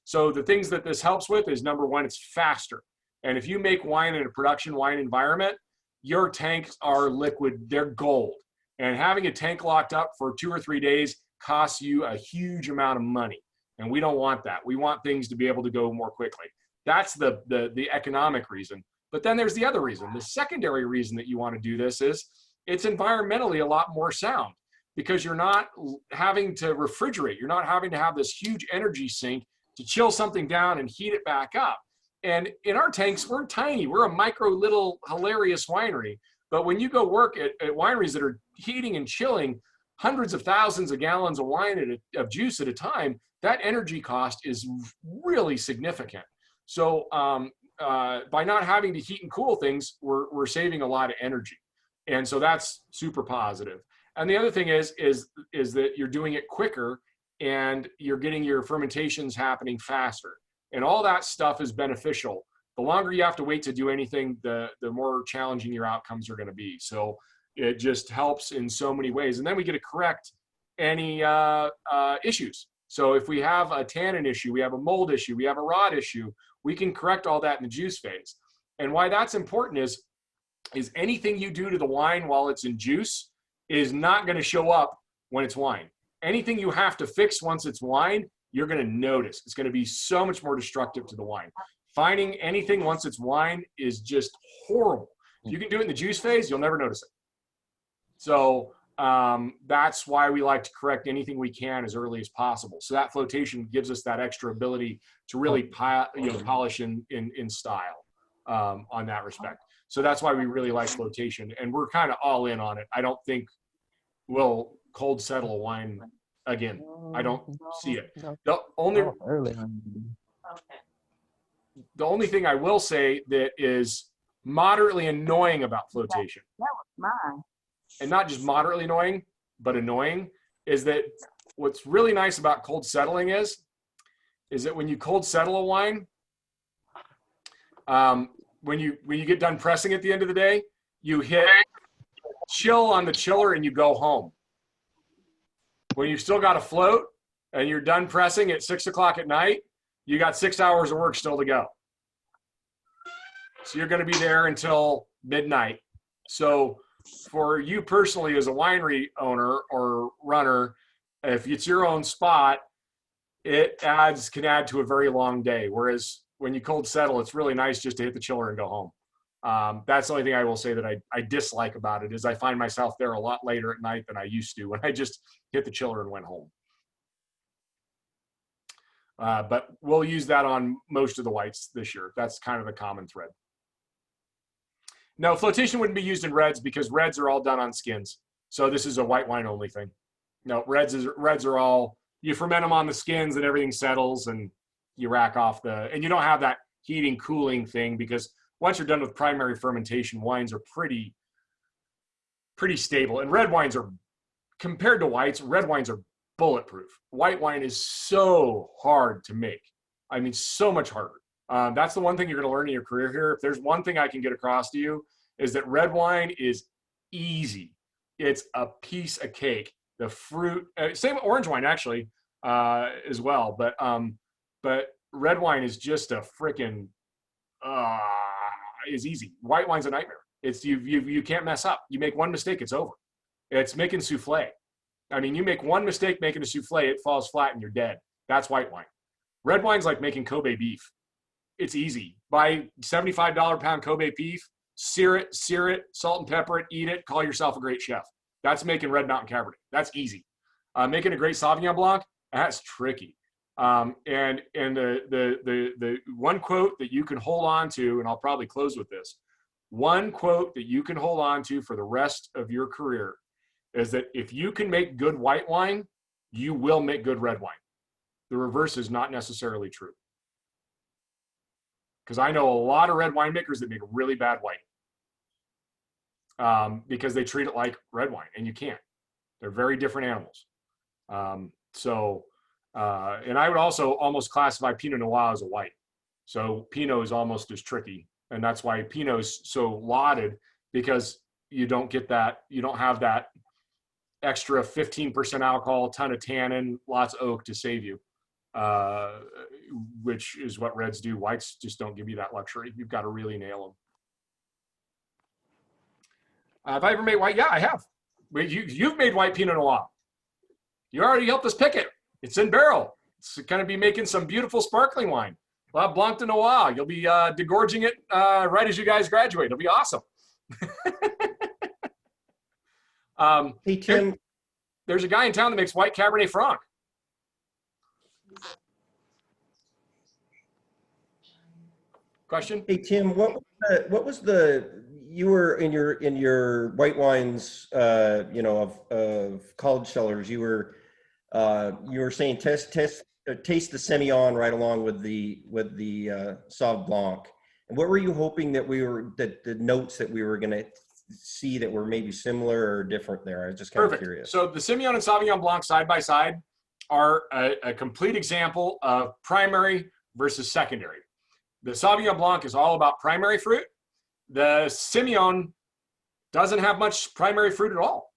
So the things that this helps with is, number one, it's faster. And if you make wine in a production wine environment, your tanks are liquid, they're gold. And having a tank locked up for 2 or 3 days costs you a huge amount of money. And we don't want that. We want things to be able to go more quickly. That's the economic reason. But then there's the other reason. The secondary reason that you want to do this is it's environmentally a lot more sound, because you're not having to refrigerate. You're not having to have this huge energy sink to chill something down and heat it back up. And in our tanks, we're tiny. We're a micro little hilarious winery. But when you go work at wineries that are heating and chilling hundreds of thousands of gallons of wine of juice at a time, that energy cost is really significant. So by not having to heat and cool things, we're saving a lot of energy. And so that's super positive. And the other thing is that you're doing it quicker, and you're getting your fermentations happening faster. And all that stuff is beneficial. The longer you have to wait to do anything, the more challenging your outcomes are going to be. So it just helps in so many ways. And then we get to correct any issues. So if we have a tannin issue, we have a mold issue, we have a rot issue, we can correct all that in the juice phase. And why that's important is anything you do to the wine while it's in juice is not going to show up when it's wine. Anything you have to fix once it's wine, you're going to notice. It's going to be so much more destructive to the wine. Finding anything once it's wine is just horrible. If you can do it in the juice phase, you'll never notice it. So that's why we like to correct anything we can as early as possible. So that flotation gives us that extra ability to really polish in style on that respect. So that's why we really like flotation, and we're kind of all in on it. I don't think we'll cold settle a wine again. I don't see it. The only thing I will say that is moderately annoying about flotation, and not just moderately annoying, but annoying, is that what's really nice about cold settling is that when you cold settle a wine, when you get done pressing at the end of the day, you hit chill on the chiller and you go home. When you've still got a float and you're done pressing at 6 o'clock at night, you got 6 hours of work still to go. So you're going to be there until midnight. So for you personally as a winery owner or runner, if it's your own spot, it can add to a very long day. Whereas when you cold settle, it's really nice just to hit the chiller and go home. That's the only thing I will say that I dislike about it is I find myself there a lot later at night than I used to when I just hit the chiller and went home. But we'll use that on most of the whites this year. That's kind of the common thread. No, flotation wouldn't be used in reds because reds are all done on skins. So this is a white wine only thing. No, reds are all, you ferment them on the skins and everything settles and you rack off and you don't have that heating cooling thing because once you're done with primary fermentation, wines are pretty stable. And red wines are, compared to whites, red wines are bulletproof. White wine is so hard to make. I mean, so much harder. That's the one thing you're going to learn in your career here. If there's one thing I can get across to you is that red wine is easy. It's a piece of cake. The fruit, same with orange wine actually, as well. But red wine is just a freaking, is easy. White wine's a nightmare. It's you can't mess up. You make one mistake, it's over. It's making souffle. I mean, you make one mistake making a souffle, it falls flat and you're dead. That's white wine. Red wine's like making Kobe beef. It's easy. Buy $75 pound Kobe beef, sear it, salt and pepper it, eat it, call yourself a great chef. That's making Red Mountain Cabernet. That's easy. Making a great Sauvignon Blanc, that's tricky. And the one quote that you can hold on to, and I'll probably close with this, one quote that you can hold on to for the rest of your career is that if you can make good white wine, you will make good red wine. The reverse is not necessarily true. Because I know a lot of red winemakers that make really bad white because they treat it like red wine, and you can't. They're very different animals. And I would also almost classify Pinot Noir as a white. So Pinot is almost as tricky, and that's why Pinot is so lauded because you don't get that, you don't have that extra 15% alcohol, ton of tannin, lots of oak to save you. Which is what reds do. Whites just don't give you that luxury. You've got to really nail them. Have I ever made white? Yeah, I have. You've made white Pinot Noir. You already helped us pick it. It's in barrel. It's going to be making some beautiful sparkling wine. We'll have Blanc de Noir. You'll be degorging it right as you guys graduate. It'll be awesome. Hey, Tim. There's a guy in town that makes white Cabernet Franc. Question? Hey, Tim, what was the you were in your white wines, of college cellars, you were saying taste the Semillon right along with the Sauv Blanc. And what were you hoping that the notes that we were going to see that were maybe similar or different there? I was just kind of curious. So the Semillon and Sauvignon Blanc side by side are a complete example of primary versus secondary. The Sauvignon Blanc is all about primary fruit. The Semillon doesn't have much primary fruit at all.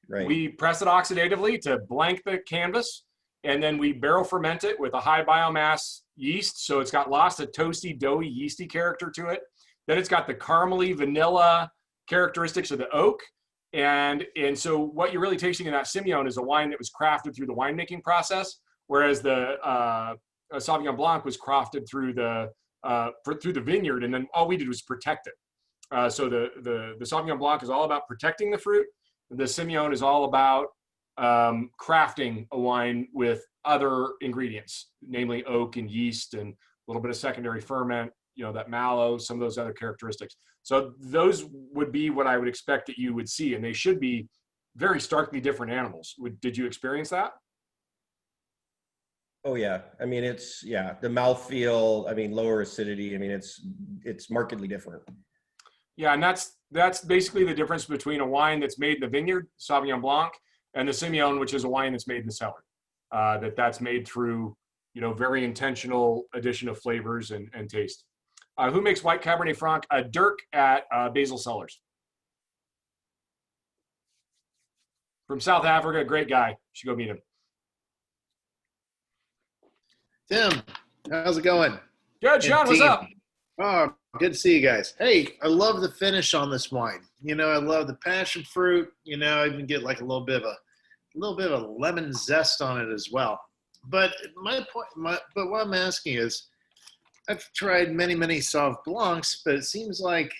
Right. We press it oxidatively to blank the canvas, and then we barrel ferment it with a high biomass yeast. So it's got lots of toasty, doughy, yeasty character to it. Then it's got the caramely vanilla characteristics of the oak. And so what you're really tasting in that Sauvignon is a wine that was crafted through the winemaking process, whereas the Sauvignon Blanc was crafted through the vineyard, and then all we did was protect it. So the Sauvignon Blanc is all about protecting the fruit. The Sauvignon is all about crafting a wine with other ingredients, namely oak and yeast and a little bit of secondary ferment, that mallow, some of those other characteristics. So those would be what I would expect that you would see, and they should be very starkly different animals. Did you experience that? Oh yeah. I mean, the mouthfeel, I mean, lower acidity. I mean, it's markedly different. Yeah, and that's basically the difference between a wine that's made in the vineyard, Sauvignon Blanc, and the Sauvignon, which is a wine that's made in the cellar. That's made through, very intentional addition of flavors and taste. Who makes white Cabernet Franc? Dirk at Basil Cellars. From South Africa, great guy. You should go meet him. Tim, how's it going? Good, Sean, what's up? Oh, good to see you guys. Hey, I love the finish on this wine. I love the passion fruit. I even get like a little bit of lemon zest on it as well. But but what I'm asking is, I've tried many Sauv Blancs, but it seems like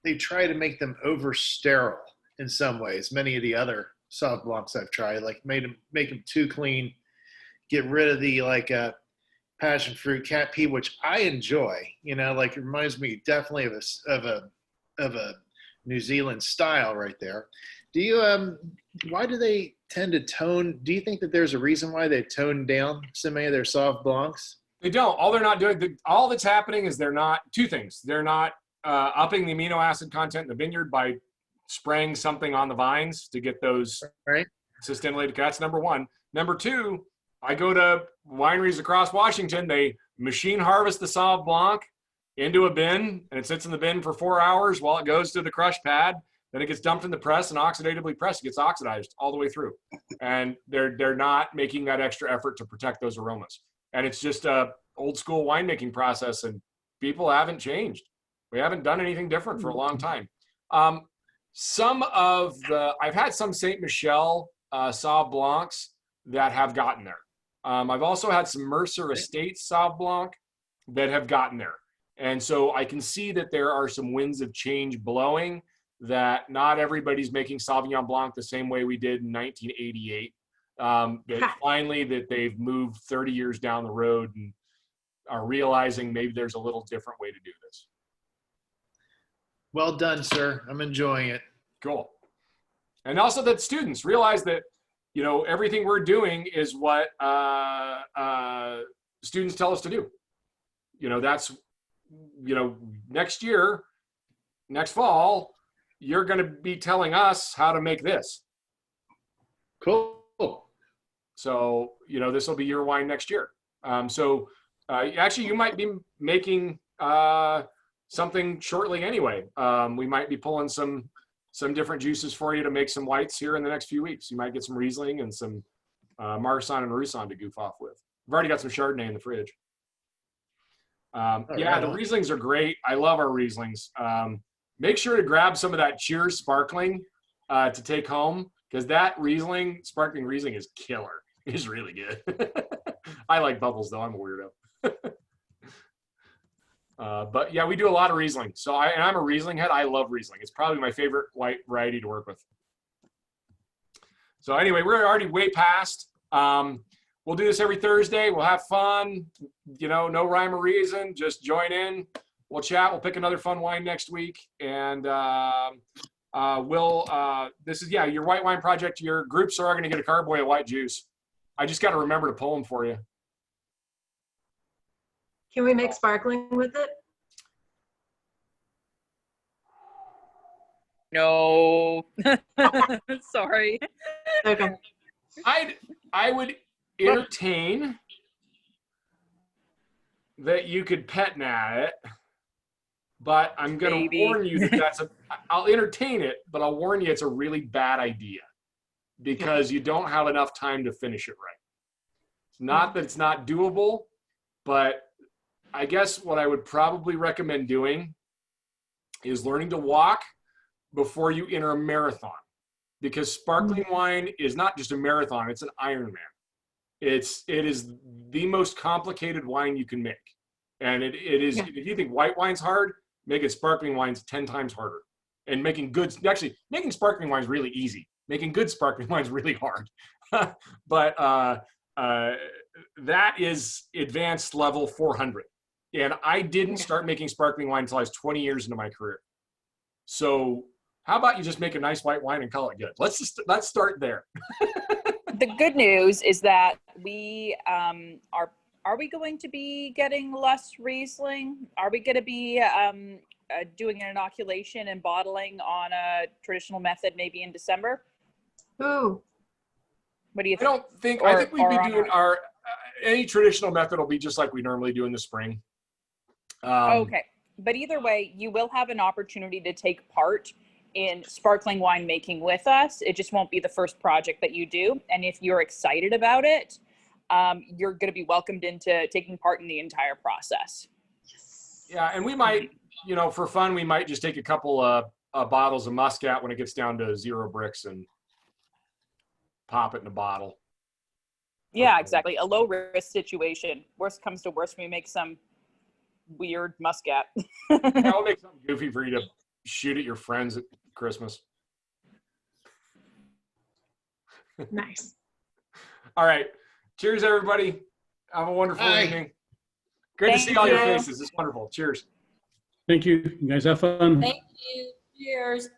they try to make them over sterile in some ways. Many of the other Sauv Blancs I've tried, like make them too clean, get rid of the passion fruit cat pee, which I enjoy. It reminds me definitely of a New Zealand style right there. Do you why do they tend to tone? Do you think that there's a reason why they toned down so many of their Sauv Blancs? They don't. All they're not doing, all that's happening is two things. They're not upping the amino acid content in the vineyard by spraying something on the vines to get those sustainable. That's number one. Number two, I go to wineries across Washington. They machine harvest the Sauv Blanc into a bin, and it sits in the bin for 4 hours while it goes to the crush pad. Then it gets dumped in the press and oxidatively pressed. It gets oxidized all the way through. And they're not making that extra effort to protect those aromas. And it's just a old school winemaking process, and people haven't changed. We haven't done anything different for a long time. I've had some Saint Michel Sauv Blancs that have gotten there. I've also had some Mercer Estates Sauv Blanc that have gotten there. And so I can see that there are some winds of change blowing, that not everybody's making Sauvignon Blanc the same way we did in 1988. That finally that they've moved 30 years down the road and are realizing maybe there's a little different way to do this. Well done, sir. I'm enjoying it. Cool. And also that students realize that, everything we're doing is what students tell us to do. That's, next fall, you're going to be telling us how to make this. Cool. So, this will be your wine next year. Actually, you might be making something shortly anyway. We might be pulling some different juices for you to make some whites here in the next few weeks. You might get some Riesling and some Marsanne and Roussanne to goof off with. I've already got some Chardonnay in the fridge. The Rieslings are great. I love our Rieslings. Make sure to grab some of that Cheers Sparkling to take home, because that sparkling Riesling is killer. It's really good. I like bubbles though. I'm a weirdo. But yeah, we do a lot of Riesling. So I'm a Riesling head. I love Riesling. It's probably my favorite white variety to work with. So anyway, we're already way past. We'll do this every Thursday. We'll have fun. No rhyme or reason. Just join in. We'll chat. We'll pick another fun wine next week. And this is, your white wine project. Your groups are going to get a carboy of white juice. I just got to remember to pull them for you. Can we make sparkling with it? No. Sorry. Okay. I would entertain that you could pet nat it, but I'm going to warn you that I'll entertain it, but I'll warn you it's a really bad idea because you don't have enough time to finish it right. It's not that it's not doable, but I guess what I would probably recommend doing is learning to walk before you enter a marathon, because sparkling wine is not just a marathon, it's an Ironman. It is the most complicated wine you can make. And it is, Yeah. if you think white wine's hard, making sparkling wines 10 times harder. And making sparkling wine is really easy. Making good sparkling wine is really hard. But that is advanced level 400. And I didn't start making sparkling wine until I was 20 years into my career. So how about you just make a nice white wine and call it good? Let's start there. The good news is that we are we going to be getting less Riesling? Are we going to be doing an inoculation and bottling on a traditional method maybe in December? Ooh, What do you I think? don't think, Or- I think we'd or be on doing our, any traditional method will be just like we normally do in the spring. Okay. But either way, you will have an opportunity to take part in sparkling wine making with us. It just won't be the first project that you do. And if you're excited about it, you're going to be welcomed into taking part in the entire process. Yeah, and we might, for fun, we might just take a couple bottles of Muscat when it gets down to 0 bricks and pop it in a bottle. Yeah, exactly. A low risk situation. Worst comes to worst, we make some weird Muscat. Yeah, we'll make something goofy for you to shoot at your friends at Christmas. nice. All right. Cheers, everybody. Have a wonderful Bye. evening. Great to Thank see all your you. faces. It's wonderful. Cheers. Thank you. You guys have fun. Thank you. Cheers.